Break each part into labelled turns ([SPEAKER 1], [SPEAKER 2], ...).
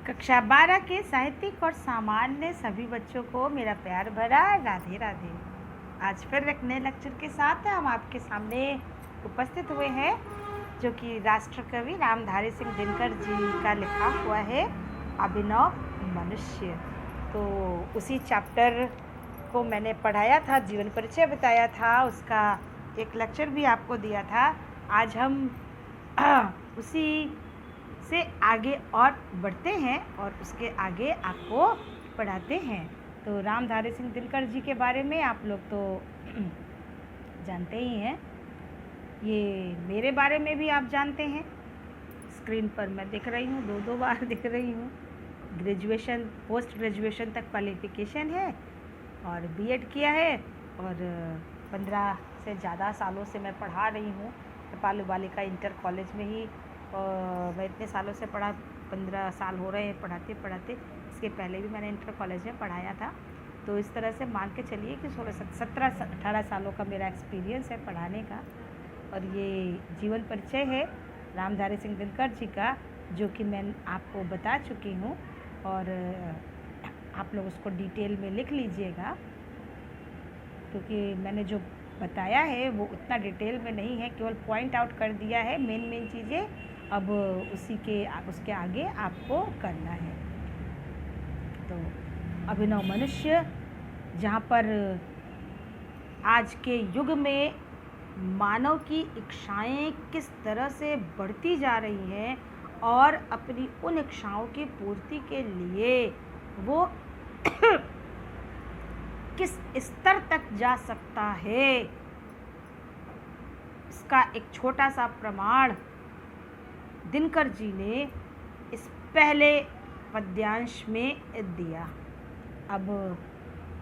[SPEAKER 1] कक्षा 12 के साहित्यिक और सामान्य सभी बच्चों को मेरा प्यार भरा राधे राधे। आज फिर एक नए लेक्चर के साथ हम आपके सामने उपस्थित हुए हैं, जो कि राष्ट्र कवि रामधारी सिंह दिनकर जी का लिखा हुआ है अभिनव मनुष्य। तो उसी चैप्टर को मैंने पढ़ाया था, जीवन परिचय बताया था, उसका एक लेक्चर भी आपको दिया था। आज हम उसी से आगे और बढ़ते हैं और उसके आगे आपको पढ़ाते हैं। तो रामधारी सिंह दिनकर जी के बारे में आप लोग तो जानते ही हैं, ये मेरे बारे में भी आप जानते हैं। स्क्रीन पर मैं दिख रही हूँ, दो बार दिख रही हूँ। ग्रेजुएशन, पोस्ट ग्रेजुएशन तक क्वालिफिकेशन है और बीएड किया है और 15 से ज़्यादा सालों से मैं पढ़ा रही हूँ नेपाल बालिका इंटर कॉलेज में ही। मैं इतने सालों से पढ़ा, 15 साल हो रहे हैं पढ़ाते पढ़ाते। इसके पहले भी मैंने इंटर कॉलेज में पढ़ाया था। तो इस तरह से मान के चलिए कि 17-18 सालों का मेरा एक्सपीरियंस है पढ़ाने का। और ये जीवन परिचय है रामधारी सिंह दिनकर जी का, जो कि मैं आपको बता चुकी हूँ। और आप लोग उसको डिटेल में लिख लीजिएगा, क्योंकि मैंने जो बताया है वो उतना डिटेल में नहीं है, केवल पॉइंट आउट कर दिया है मेन चीज़ें। अब उसके आगे आपको करना है। तो अभिनव मनुष्य, जहाँ पर आज के युग में मानव की इच्छाएं किस तरह से बढ़ती जा रही हैं और अपनी उन इच्छाओं की पूर्ति के लिए वो किस स्तर तक जा सकता है, इसका एक छोटा सा प्रमाण दिनकर जी ने इस पहले पद्यांश में दिया। अब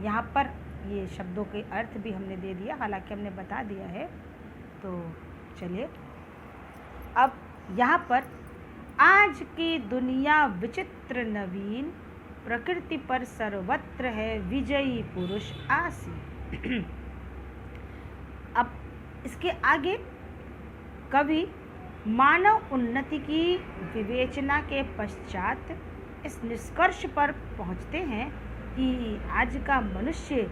[SPEAKER 1] यहाँ पर ये शब्दों के अर्थ भी हमने दे दिया, हालांकि हमने बता दिया है। तो चलिए, अब यहाँ पर आज की दुनिया विचित्र नवीन, प्रकृति पर सर्वत्र है विजयी पुरुष आसीन। अब इसके आगे कवि मानव उन्नति की विवेचना के पश्चात इस निष्कर्ष पर पहुंचते हैं कि आज का मनुष्य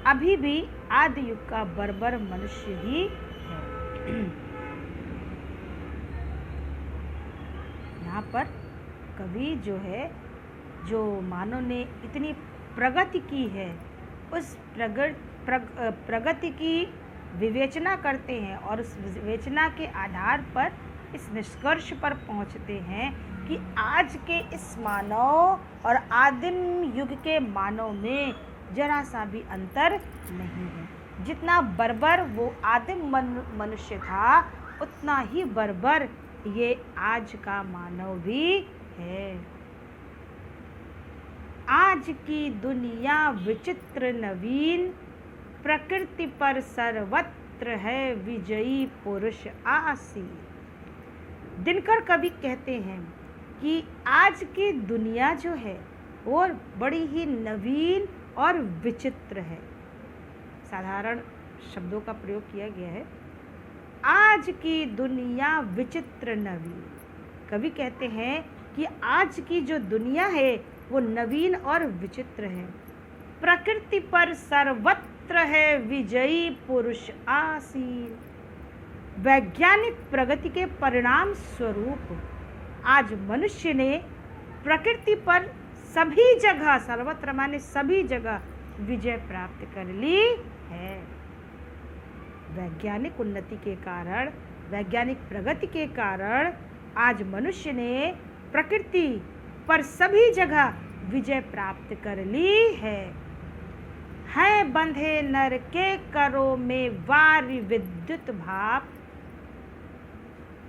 [SPEAKER 1] अभी भी आदि युग का बर्बर मनुष्य ही है। यहाँ पर कवि जो है, जो मानव ने इतनी प्रगति की है, उस प्रगति की विवेचना करते हैं और उस विवेचना के आधार पर इस निष्कर्ष पर पहुंचते हैं कि आज के इस मानव और आदिम युग के मानव में जरा सा भी अंतर नहीं है। जितना बर्बर वो आदिम मनुष्य था, उतना ही बर्बर ये आज का मानव भी है। आज की दुनिया विचित्र नवीन, प्रकृति पर सर्वत्र है विजयी पुरुष आसीन। दिनकर कवि कहते हैं कि आज की दुनिया जो है वो बड़ी ही नवीन और विचित्र है। साधारण शब्दों का प्रयोग किया गया है। आज की दुनिया विचित्र नवीन। कवि कहते हैं कि आज की जो दुनिया है वो नवीन और विचित्र है। प्रकृति पर सर्वत्र है विजयी पुरुष आसीन। वैज्ञानिक प्रगति के परिणाम स्वरूप आज मनुष्य ने प्रकृति पर सभी जगह, सर्वत्र माने सभी जगह, विजय प्राप्त कर ली है। वैज्ञानिक उन्नति के कारण, वैज्ञानिक प्रगति के कारण आज मनुष्य ने प्रकृति पर सभी जगह विजय प्राप्त कर ली है बंधे नर के करों में वारि विद्युत भाप।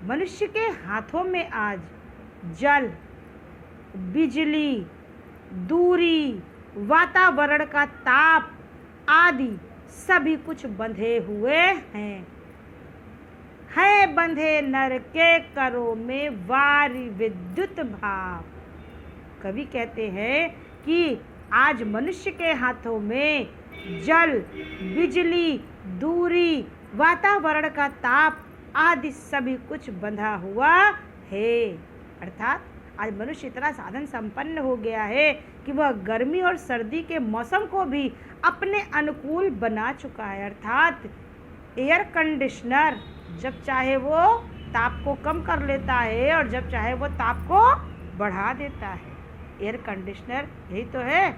[SPEAKER 1] मनुष्य के हाथों में आज जल, बिजली, दूरी, वातावरण का ताप आदि सभी कुछ बंधे हुए हैं बंधे नर के करों में वारि विद्युत भाप। कवि कहते हैं कि आज मनुष्य के हाथों में जल, बिजली, दूरी, वातावरण का ताप आदि सभी कुछ बंधा हुआ है। अर्थात आज मनुष्य इतना साधन संपन्न हो गया है कि वह गर्मी और सर्दी के मौसम को भी अपने अनुकूल बना चुका है। अर्थात एयर कंडीशनर जब चाहे वो ताप को कम कर लेता है और जब चाहे वो ताप को बढ़ा देता है। एयर कंडीशनर यही तो है।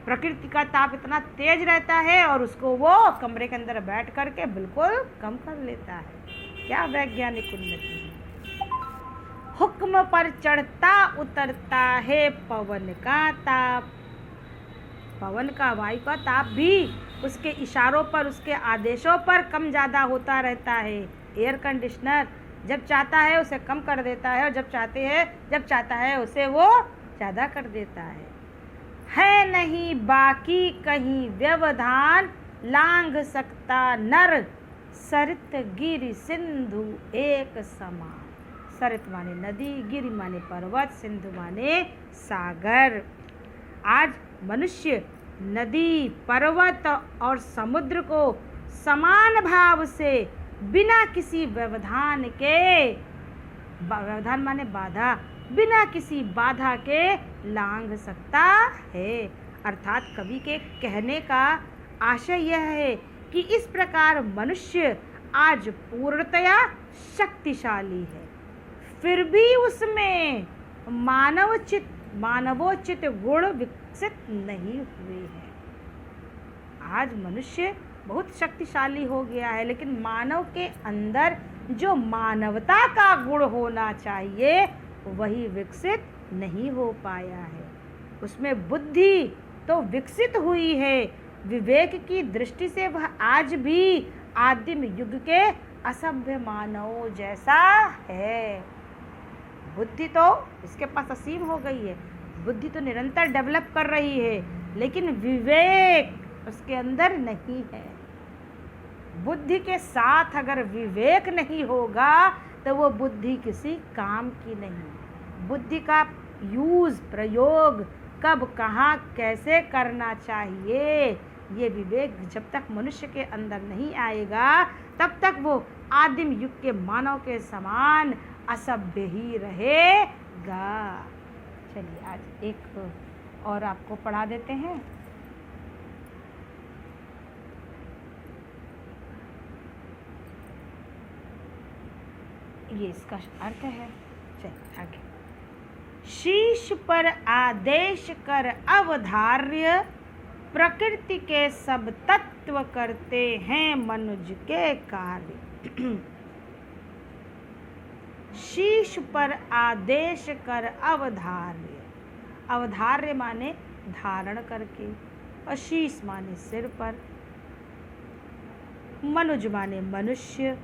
[SPEAKER 1] प्रकृति का ताप इतना तेज रहता है और उसको वो कमरे के अंदर बैठ करके बिल्कुल कम कर लेता है। क्या वैज्ञानिक उन्नति है। हुक्म पर चढ़ता उतरता है पवन का ताप। पवन का, वायु का ताप भी उसके इशारों पर, उसके आदेशों पर कम ज़्यादा होता रहता है। एयर कंडीशनर जब चाहता है उसे कम कर देता है और जब चाहता है उसे वो ज़्यादा कर देता है नहीं बाकी कहीं व्यवधान, लांघ सकता नर सरित गिरि सिंधु एक समान। सरित माने नदी, गिरि माने पर्वत, सिंधु माने सागर। आज मनुष्य नदी, पर्वत और समुद्र को समान भाव से बिना किसी व्यवधान के, व्यवधान माने बाधा, बिना किसी बाधा के लांघ सकता है। अर्थात कवि के कहने का आशय यह है कि इस प्रकार मनुष्य आज पूर्णतया शक्तिशाली है, फिर भी उसमें मानवोचित गुण विकसित नहीं हुए हैं। आज मनुष्य बहुत शक्तिशाली हो गया है, लेकिन मानव के अंदर जो मानवता का गुण होना चाहिए वही विकसित नहीं हो पाया है। उसमें बुद्धि तो विकसित हुई है, विवेक की दृष्टि से वह आज भी आदिम युग के असभ्य मानव जैसा है। बुद्धि तो इसके पास असीम हो गई है, बुद्धि तो निरंतर डेवलप कर रही है, लेकिन विवेक उसके अंदर नहीं है। बुद्धि के साथ अगर विवेक नहीं होगा तो वो बुद्धि किसी काम की नहीं। बुद्धि का प्रयोग कब, कहाँ, कैसे करना चाहिए, ये विवेक जब तक मनुष्य के अंदर नहीं आएगा तब तक वो आदिम युग के मानव के समान असभ्य ही रहेगा। चलिए आज एक और आपको पढ़ा देते हैं। ये इसका अर्थ है। चलिए आगे। शीश पर आदेश कर अवधार्य, प्रकृति के सब तत्व करते हैं मनुज के कार्य। शीश पर आदेश कर अवधार्य। अवधार्य माने धारण करके, और शीश माने सिर पर, मनुज माने मनुष्य।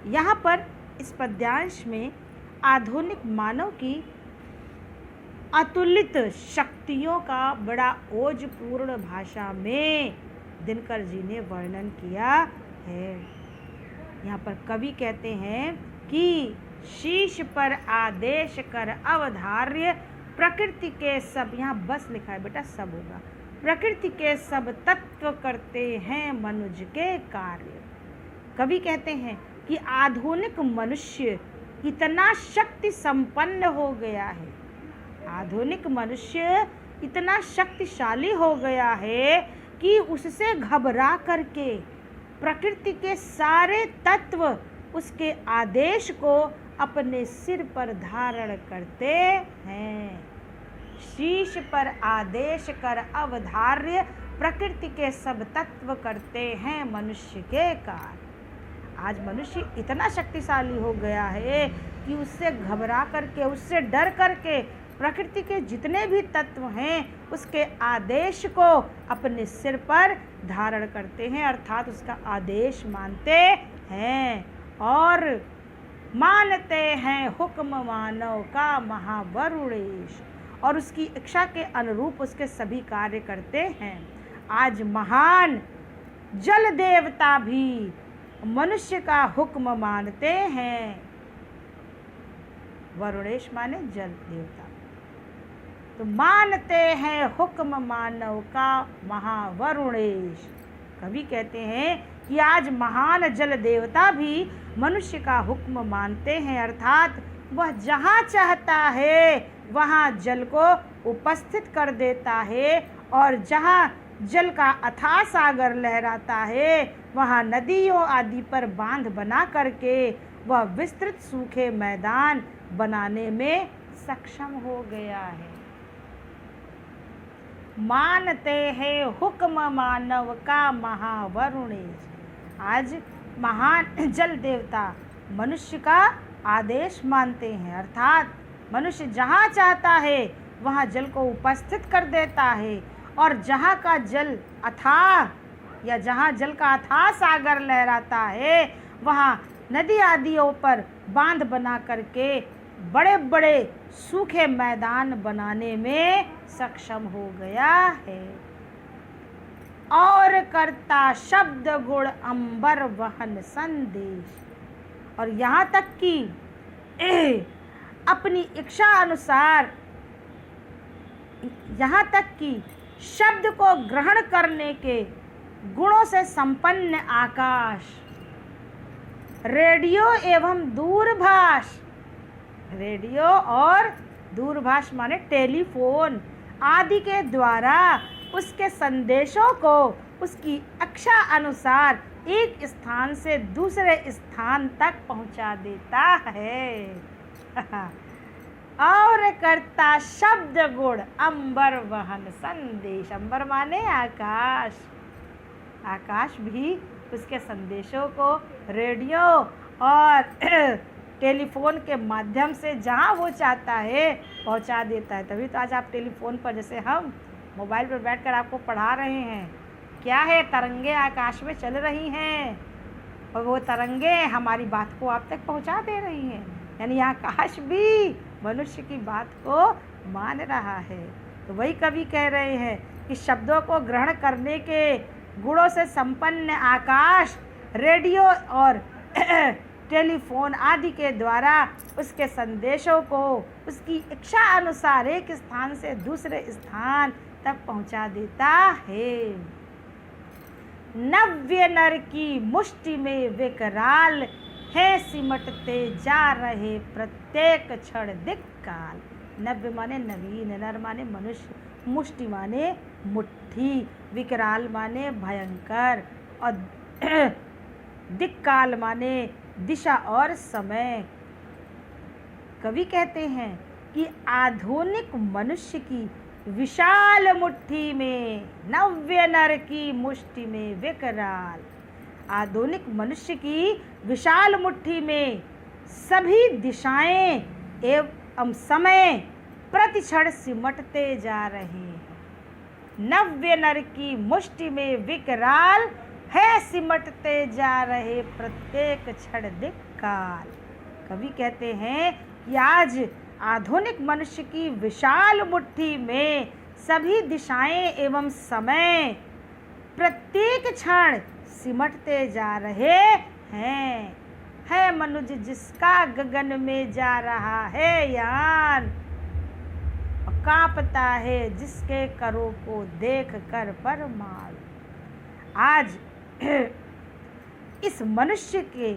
[SPEAKER 1] यहाँ पर इस पद्यांश में आधुनिक मानव की अतुलित शक्तियों का बड़ा ओजपूर्ण भाषा में दिनकर जी ने वर्णन किया है। यहाँ पर कवि कहते हैं कि शीश पर आदेश कर अवधार्य, प्रकृति के सब, यहाँ बस लिखा है बेटा, सब होगा, प्रकृति के सब तत्व करते हैं मनुज के कार्य। कवि कहते हैं कि आधुनिक मनुष्य इतना शक्ति संपन्न हो गया है, आधुनिक मनुष्य इतना शक्तिशाली हो गया है कि उससे घबरा करके प्रकृति के सारे तत्व उसके आदेश को अपने सिर पर धारण करते हैं। शीश पर आदेश कर अवधार्य, प्रकृति के सब तत्व करते हैं मनुष्य के कार्य। आज मनुष्य इतना शक्तिशाली हो गया है कि उससे घबरा करके, उससे डर करके प्रकृति के जितने भी तत्व हैं उसके आदेश को अपने सिर पर धारण करते हैं, अर्थात उसका आदेश मानते हैं और मानते हैं हुक्म मानव का महावरुणेश, और उसकी इच्छा के अनुरूप उसके सभी कार्य करते हैं। आज महान जल देवता भी मनुष्य का हुक्म मानते हैं। वरुणेश माने जल देवता, तो मानते हैं हुक्म मानव का महावरुणेश। कवि कहते हैं कि आज महान जल देवता भी मनुष्य का हुक्म मानते हैं, अर्थात वह जहाँ चाहता है वहाँ जल को उपस्थित कर देता है, और जहाँ जल का अथाह सागर लहराता है वहाँ नदियों आदि पर बांध बना करके वह विस्तृत सूखे मैदान बनाने में सक्षम हो गया है। मानते हैं हुक्म मानव का महावरुणेश। आज महान जल देवता मनुष्य का आदेश मानते हैं, अर्थात मनुष्य जहाँ चाहता है वहाँ जल को उपस्थित कर देता है, और जहाँ का जल अथाह या जहाँ जल का अथाह सागर लहराता है वहाँ नदी आदियों पर बांध बना करके बड़े बड़े सूखे मैदान बनाने में सक्षम हो गया है। और करता शब्द गुण अंबर वहन संदेश। और यहाँ तक कि अपनी इच्छा अनुसार, यहाँ तक कि शब्द को ग्रहण करने के गुणों से संपन्न आकाश, रेडियो एवं दूरभाष, रेडियो और दूरभाष माने टेलीफोन आदि के द्वारा उसके संदेशों को उसकी इच्छा अनुसार एक स्थान से दूसरे स्थान तक पहुंचा देता है। और करता शब्द गुण अंबर वहन संदेश। अंबर माने आकाश, आकाश भी उसके संदेशों को रेडियो और टेलीफोन के माध्यम से जहाँ वो चाहता है पहुँचा देता है। तभी तो आज आप टेलीफोन पर, जैसे हम मोबाइल पर बैठकर आपको पढ़ा रहे हैं, क्या है, तरंगे आकाश में चल रही हैं और वो तरंगे हमारी बात को आप तक पहुँचा दे रही हैं। यानी आकाश भी मनुष्य की बात को मान रहा है। तो वही कवि कह रहे हैं कि शब्दों को ग्रहण करने के गुणों से संपन्न आकाश, रेडियो और टेलीफोन आदि के द्वारा उसके संदेशों को उसकी इच्छा अनुसार एक स्थान से दूसरे स्थान तक पहुंचा देता है। नव्य नर की मुष्टि में विकराल है, सिमटते जा रहे प्रत्येक क्षण दिक्काल। नव्य माने नवीन, नर माने मनुष्य, मुष्टि माने मुट्ठी, विकराल माने भयंकर, और दिक्काल माने दिशा और समय। कवि कहते हैं कि आधुनिक मनुष्य की विशाल मुट्ठी में, नव्य नर की मुष्टि में विकराल, आधुनिक मनुष्य की विशाल मुट्ठी में सभी दिशाएं एवं समय प्रतिक्षण सिमटते जा रहे हैं। नव्य नर की मुष्टि में विकराल है, सिमटते जा रहे प्रत्येक क्षण दिक्काल। कवि कहते हैं कि आज आधुनिक मनुष्य की विशाल मुट्ठी में सभी दिशाएं एवं समय प्रत्येक क्षण सिमटते जा रहे हैं। है मनुज जिसका गगन में जा रहा है यान, कांपता है जिसके करों को देख कर परमाणु। आज इस मनुष्य के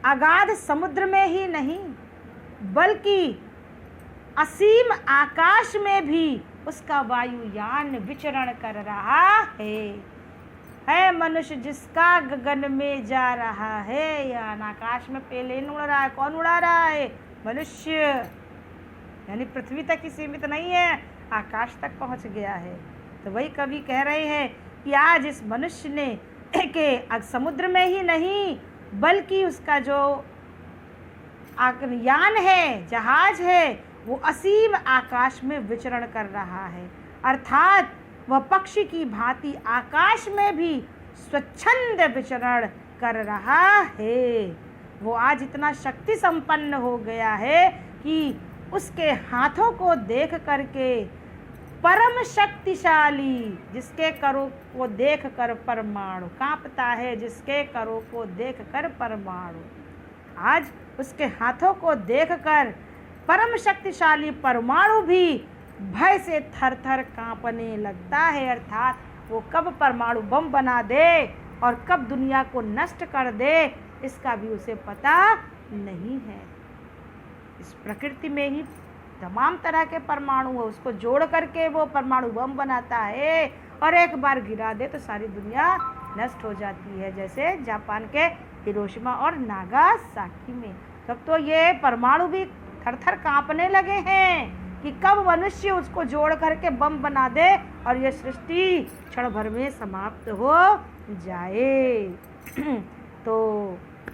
[SPEAKER 1] अगाध समुद्र में ही नहीं बल्कि असीम आकाश में भी उसका वायुयान विचरण कर रहा है मनुष्य जिसका गगन में जा रहा है यान। आकाश में प्लेन उड़ रहा है, कौन उड़ा रहा है? मनुष्य। यानी पृथ्वी तक ही सीमित नहीं है, आकाश तक पहुंच गया है। तो वही कवि कह रहे हैं कि आज इस मनुष्य ने के समुद्र में ही नहीं बल्कि उसका जो यान है, जहाज है, वो असीम आकाश में विचरण कर रहा है। अर्थात वह पक्षी की भांति आकाश में भी स्वच्छंद विचरण कर रहा है। वो आज इतना शक्ति संपन्न हो गया है कि उसके हाथों को देख करके परम शक्तिशाली, जिसके करों को देख कर परमाणु कांपता है, जिसके करों को देख कर परमाणु, आज उसके हाथों को देखकर परम शक्तिशाली परमाणु भी भय से थर थर कांपने लगता है। अर्थात वो कब परमाणु बम बना दे और कब दुनिया को नष्ट कर दे, इसका भी उसे पता नहीं है। इस प्रकृति में ही तमाम तरह के परमाणु है, उसको जोड़ करके वो परमाणु बम बनाता है और एक बार गिरा दे तो सारी दुनिया नष्ट हो जाती है, जैसे जापान के हिरोशिमा और नागासाकी में। तब तो ये परमाणु भी थर थर कांपने लगे हैं कि कब मनुष्य उसको जोड़ करके बम बना दे और ये सृष्टि क्षण भर में समाप्त हो जाए। तो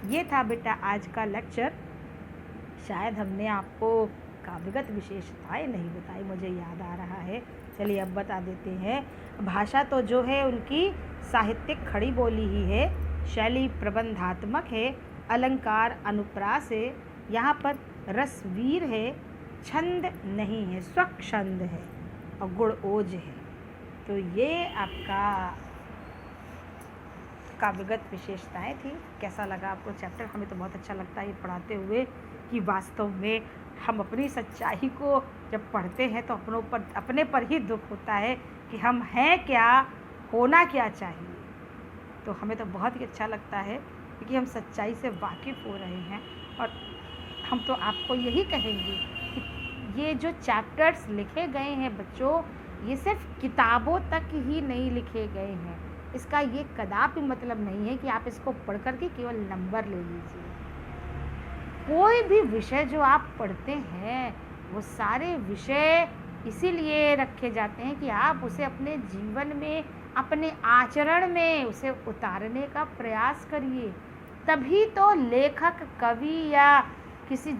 [SPEAKER 1] ये था बेटा आज का लेक्चर। शायद हमने आपको काव्यगत विशेषताएं नहीं बताई, मुझे याद आ रहा है। चलिए अब बता देते हैं। भाषा तो जो है उनकी साहित्यिक खड़ी बोली ही है, शैली प्रबंधात्मक है, अलंकार अनुप्रास है, यहाँ पर रसवीर है, छंद नहीं है, स्वच्छंद है और गुण ओज है। तो ये आपका काव्यगत विशेषताएं थी। कैसा लगा आपको चैप्टर? हमें तो बहुत अच्छा लगता है ये पढ़ाते हुए कि वास्तव में हम अपनी सच्चाई को जब पढ़ते हैं तो अपने पर ही दुख होता है कि हम हैं क्या, होना क्या चाहिए। तो हमें तो बहुत ही अच्छा लगता है क्योंकि हम सच्चाई से वाकिफ़ हो रहे हैं। और हम तो आपको यही कहेंगे कि ये जो चैप्टर्स लिखे गए हैं बच्चों, ये सिर्फ किताबों तक ही नहीं लिखे गए हैं। इसका ये कदापि मतलब नहीं है कि आप इसको पढ़ कर के केवल नंबर ले लीजिए। कोई भी विषय जो आप पढ़ते हैं वो सारे विषय इसीलिए रखे जाते हैं कि आप उसे अपने जीवन में, अपने आचरण में उसे उतारने का प्रयास करिए। तभी तो लेखक, कवि या किसी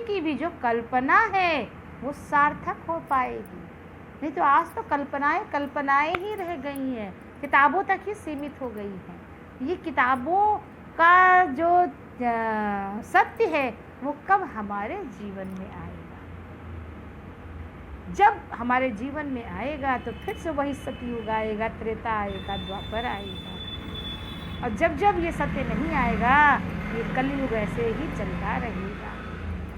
[SPEAKER 1] की भी जो कल्पना है वो सार्थक हो पाएगी। नहीं तो आज तो कल्पनाएं ही रह गई हैं, किताबों तक ही सीमित हो गई हैं। ये किताबों का जो सत्य है वो कब हमारे जीवन में आएगा? जब हमारे जीवन में आएगा तो फिर से वही सतयुग आएगा, त्रेता आएगा, द्वापर आएगा। और जब जब ये सत्य नहीं आएगा, ये कलयुग ऐसे ही चलता रहेगा।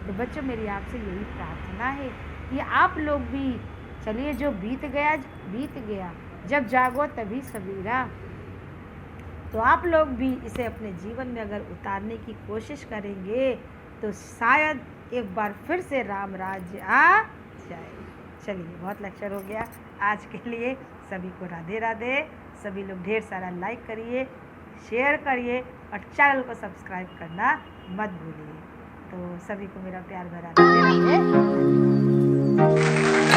[SPEAKER 1] तो बच्चों, मेरी आपसे यही प्रार्थना है कि आप लोग भी, चलिए जो बीत गया, जब जागो तभी सवेरा। तो आप लोग भी इसे अपने जीवन में अगर उतारने की कोशिश करेंगे तो शायद एक बार फिर से राम राज्य आ जाए। चलिए, बहुत लेक्चर हो गया आज के लिए। सभी को राधे राधे। सभी लोग ढेर सारा लाइक करिए, शेयर करिए और चैनल को सब्सक्राइब करना मत भूलिए। तो सभी को मेरा प्यार भरा राधे राधे।